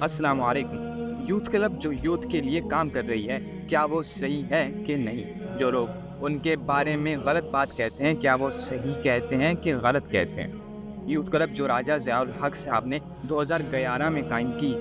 السلام علیکم۔ Youth club جو یوتھ کے لیے کام کر رہی ہے، کیا وہ صحیح ہے کہ نہیں؟ جو لوگ ان کے بارے میں غلط بات کہتے ہیں، کیا وہ صحیح کہتے ہیں کہ غلط کہتے ہیں؟ یوتھ کلب جو راجہ ضیاء الحق صاحب نے 2011 میں قائم کی،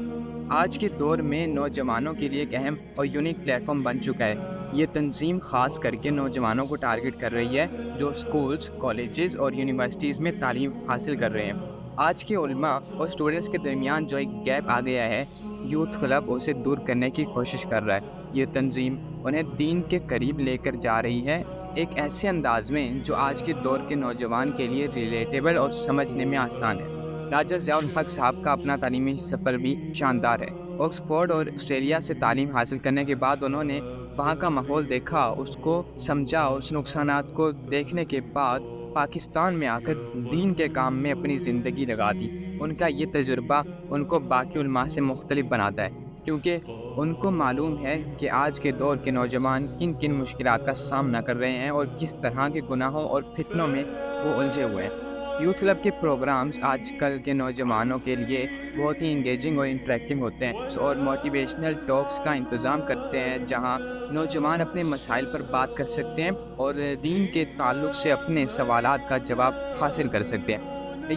آج کے دور میں نوجوانوں کے لیے ایک اہم اور یونیک پلیٹ فارم بن چکا ہے۔ یہ تنظیم خاص کر کے نوجوانوں کو ٹارگٹ کر رہی ہے جو اسکولز، کالجز اور یونیورسٹیز میں تعلیم حاصل کر رہے ہیں۔ آج کے علماء اور اسٹوڈنٹس کے درمیان جو ایک گیپ آ گیا ہے، یوتھ کلب اسے دور کرنے کی کوشش کر رہا ہے۔ یہ تنظیم انہیں دین کے قریب لے کر جا رہی ہے، ایک ایسے انداز میں جو آج کے دور کے نوجوان کے لیے ریلیٹیبل اور سمجھنے میں آسان ہے۔ راجہ ضیاء الحق صاحب کا اپنا تعلیمی سفر بھی شاندار ہے۔ آکسفورڈ اور آسٹریلیا سے تعلیم حاصل کرنے کے بعد انہوں نے وہاں کا ماحول دیکھا، اس کو سمجھا اور اس نقصانات کو دیکھنے کے بعد پاکستان میں آ کر دین کے کام میں اپنی زندگی لگا دی۔ ان کا یہ تجربہ ان کو باقی علماء سے مختلف بناتا ہے، کیونکہ ان کو معلوم ہے کہ آج کے دور کے نوجوان کن کن مشکلات کا سامنا کر رہے ہیں اور کس طرح کے گناہوں اور فتنوں میں وہ الجھے ہوئے ہیں۔ یوتھ کلب کے پروگرامز آج کل کے نوجوانوں کے لیے بہت ہی انگیجنگ اور انٹریکٹنگ ہوتے ہیں اور موٹیویشنل ٹاکس کا انتظام کرتے ہیں، جہاں نوجوان اپنے مسائل پر بات کر سکتے ہیں اور دین کے تعلق سے اپنے سوالات کا جواب حاصل کر سکتے ہیں۔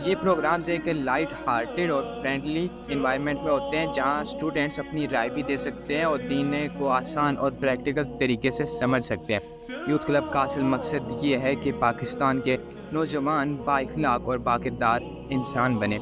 یہ پروگرامز ایک لائٹ ہارٹیڈ اور فرینڈلی انوائرمنٹ میں ہوتے ہیں، جہاں اسٹوڈنٹس اپنی رائے بھی دے سکتے ہیں اور دین کو آسان اور پریکٹیکل طریقے سے سمجھ سکتے ہیں۔ یوتھ کلب کا اصل مقصد یہ ہے کہ پاکستان کے نوجوان با اخلاق اور باکردار انسان بنے،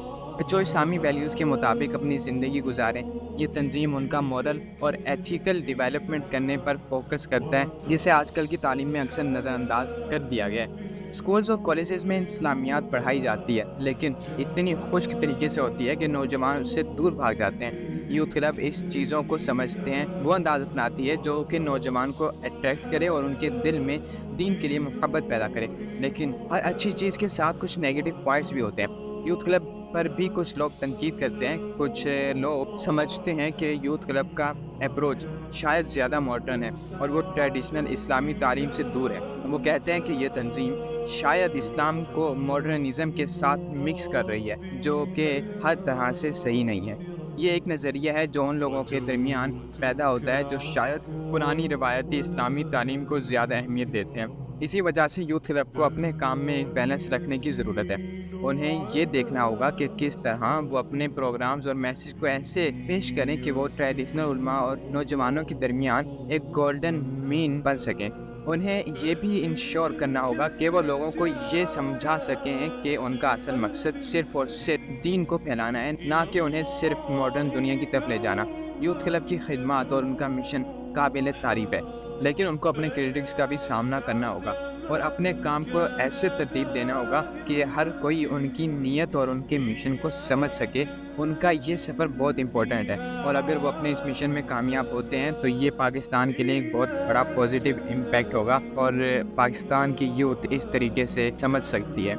جو اسلامی ویلیوز کے مطابق اپنی زندگی گزاریں۔ یہ تنظیم ان کا مورل اور ایتھیکل ڈیولپمنٹ کرنے پر فوکس کرتا ہے، جسے آج کل کی تعلیم میں اکثر نظر انداز کر دیا گیا ہے۔ اسکولز اور کالجز میں اسلامیات پڑھائی جاتی ہے، لیکن اتنی خشک طریقے سے ہوتی ہے کہ نوجوان اس سے دور بھاگ جاتے ہیں۔ یوتھ کلب اس چیزوں کو سمجھتے ہیں، وہ انداز اپناتی ہے جو کہ نوجوان کو اٹریکٹ کرے اور ان کے دل میں دین کے لیے محبت پیدا کرے۔ لیکن ہر اچھی چیز کے ساتھ کچھ نیگیٹو پوائنٹس بھی ہوتے ہیں۔ یوتھ کلب پر بھی کچھ لوگ تنقید کرتے ہیں۔ کچھ لوگ سمجھتے ہیں کہ یوتھ کلب کا اپروچ شاید زیادہ ماڈرن ہے اور وہ ٹریڈیشنل اسلامی تعلیم سے دور ہے۔ وہ کہتے ہیں کہ یہ تنظیم شاید اسلام کو ماڈرنزم کے ساتھ مکس کر رہی ہے، جو کہ ہر طرح سے صحیح نہیں ہے۔ یہ ایک نظریہ ہے جو ان لوگوں کے درمیان پیدا ہوتا ہے جو شاید پرانی روایتی اسلامی تعلیم کو زیادہ اہمیت دیتے ہیں۔ اسی وجہ سے یوتھ کلب کو اپنے کام میں ایک بیلنس رکھنے کی ضرورت ہے۔ انہیں یہ دیکھنا ہوگا کہ کس طرح وہ اپنے پروگرامز اور میسیج کو ایسے پیش کریں کہ وہ ٹریڈیشنل علماء اور نوجوانوں کے درمیان ایک گولڈن مین بن سکیں۔ انہیں یہ بھی انشور کرنا ہوگا کہ وہ لوگوں کو یہ سمجھا سکیں کہ ان کا اصل مقصد صرف اور صرف دین کو پھیلانا ہے، نہ کہ انہیں صرف ماڈرن دنیا کی طرف لے جانا۔ یوتھ کلب کی خدمات اور ان کا مشن قابل تعریف ہے، لیکن ان کو اپنے کرٹکس کا بھی سامنا کرنا ہوگا اور اپنے کام کو ایسے ترتیب دینا ہوگا کہ ہر کوئی ان کی نیت اور ان کے مشن کو سمجھ سکے۔ ان کا یہ سفر بہت امپورٹنٹ ہے، اور اگر وہ اپنے اس مشن میں کامیاب ہوتے ہیں تو یہ پاکستان کے لیے ایک بہت بڑا پازیٹیو امپیکٹ ہوگا اور پاکستان کی یوتھ اس طریقے سے سمجھ سکتی ہے۔